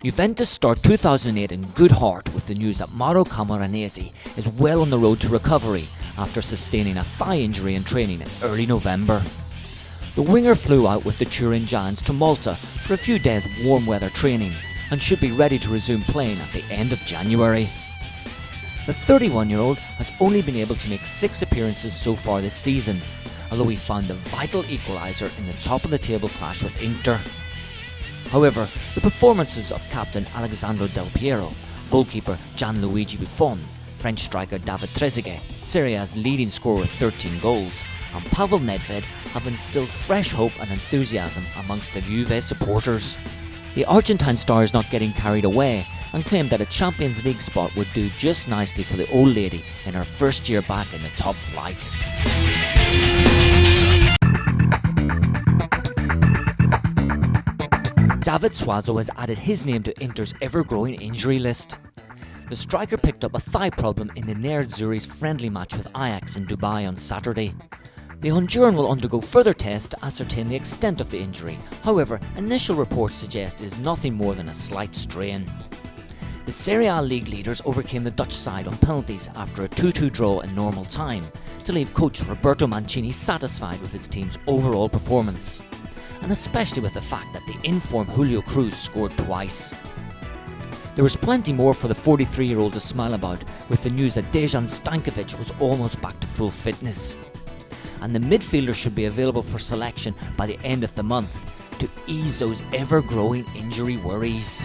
Juventus start 2008 in good heart with the news that Camoranesi is well on the road to recovery after sustaining a thigh injury in training in early November. The winger flew out with the Turin Giants to Malta for a few days of warm weather training and should be ready to resume playing at the end of January. The 31-year-old has only been able to make 6 appearances so far this season, although he found the vital equaliser in the top of the table clash with Inter. However, the performances of captain Alessandro Del Piero, goalkeeper Gianluigi Buffon, French striker David Trezeguet, Serie A's leading scorer with 13 goals, and Pavel Nedved have instilled fresh hope and enthusiasm amongst the Juve supporters. The Argentine star is not getting carried away and claimed that a Champions League spot would do just nicely for the old lady in her first year back in the top flight. David Suazo has added his name to Inter's ever-growing injury list. The striker picked up a thigh problem in the Nerazzurri's friendly match with Ajax in Dubai on Saturday. The Honduran will undergo further tests to ascertain the extent of the injury. However, initial reports suggest it is nothing more than a slight strain. The Serie A league leaders overcame the Dutch side on penalties after a 2-2 draw in normal time, to leave coach Roberto Mancini satisfied with his team's overall performance, and especially with the fact that the in-form Julio Cruz scored twice. There was plenty more for the 43-year-old to smile about, with the news that Dejan Stankovic was almost back to full fitness, and the midfielder should be available for selection by the end of the month to ease those ever-growing injury worries.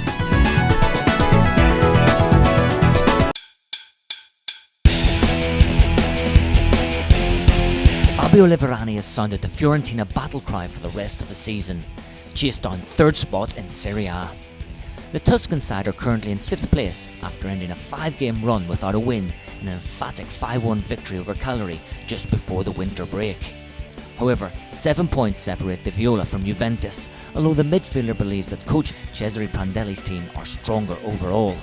Fabio Liverani has sounded the Fiorentina battle cry for the rest of the season, chased down 3rd spot in Serie A. The Tuscan side are currently in 5th place after ending a 5-game run without a win in an emphatic 5-1 victory over Cagliari just before the winter break. However, 7 points separate the Viola from Juventus, although the midfielder believes that coach Cesare Prandelli's team are stronger overall.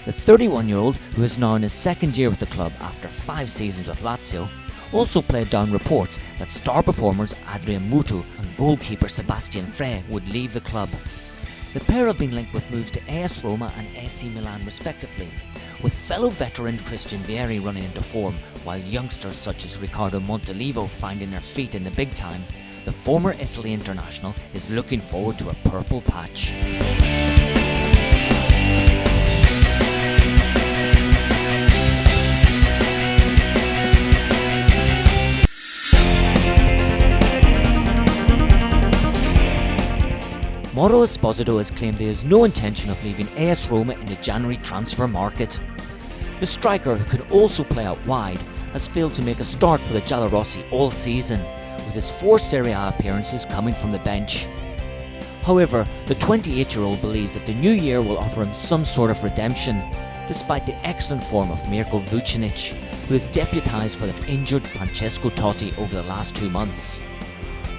The 31-year-old, who is now in his 2nd year with the club after 5 seasons with Lazio, also played down reports that star performers Adrian Mutu and goalkeeper Sebastian Frey would leave the club. The pair have been linked with moves to AS Roma and AC Milan respectively, with fellow veteran Christian Vieri running into form, while youngsters such as Riccardo Montolivo finding their feet in the big time. The former Italy international is looking forward to a purple patch. Mauro Esposito has claimed there is no intention of leaving AS Roma in the January transfer market. The striker, who can also play out wide, has failed to make a start for the Giallorossi all season, with his 4 Serie A appearances coming from the bench. However, the 28-year-old believes that the new year will offer him some sort of redemption, despite the excellent form of Mirko Vucinic, who has deputised for the injured Francesco Totti over the last 2 months.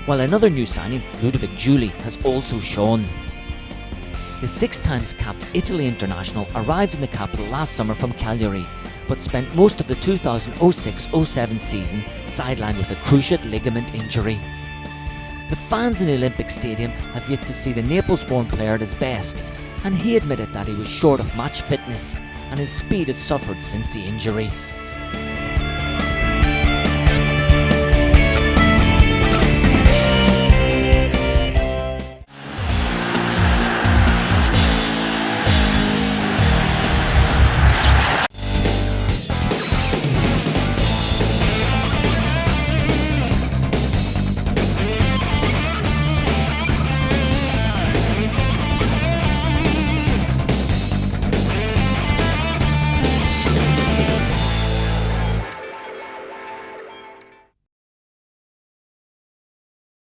While another new signing, Ludovic Giuli, has also shone. The 6 times capped Italy international arrived in the capital last summer from Cagliari, but spent most of the 2006-07 season sidelined with a cruciate ligament injury. The fans in the Olympic Stadium have yet to see the Naples-born player at his best, and he admitted that he was short of match fitness and his speed had suffered since the injury.